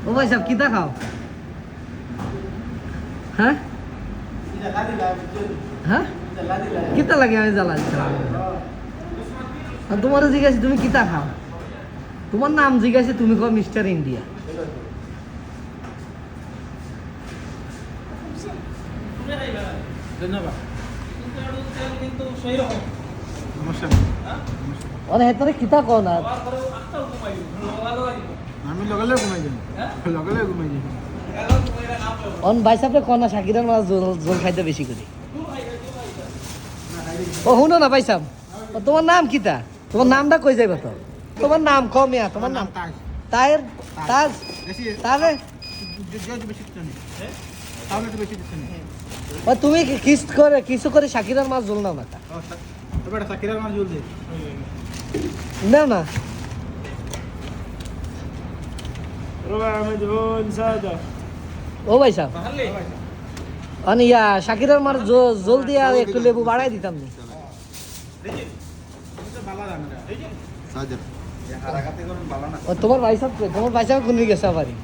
ও ভাই সাহেব কিতা খাও? হ্যাঁ হ্যাঁ কিতা লাগে আমি জ্বালা দিচ্ছিলাম। তোমার জিজ্ঞাসা তুমি কিতা খাও, তোমার নাম জিজ্ঞাসা তুমি কো মিস্টার ইন্ডিয়া। অনেক হেতরে কিতা কো না আমি লগালে ঘুমাই যাই, লগালে ঘুমাই যাই। অন ভাই সাহেব কনা শাকিরার মাছ জল খাইতে বেশি করি। ও শুনো না ভাই সাহেব, তোমার নাম কিতা? তোমার নামটা কই যাইবা তো? তোমার নাম কমিয়া, তোমার নাম তায়ের তাজ তারে। ও তুমি কিছু করে শাকিরার মাছ জল নাও না নাও না। ও ভাই সাহেব ইয়া শাকিরার মার জল দিয়া একটু লেবু বাড়াই দিতাম নি। তোমার ভাই সাহেব কোন গেছে আবারই?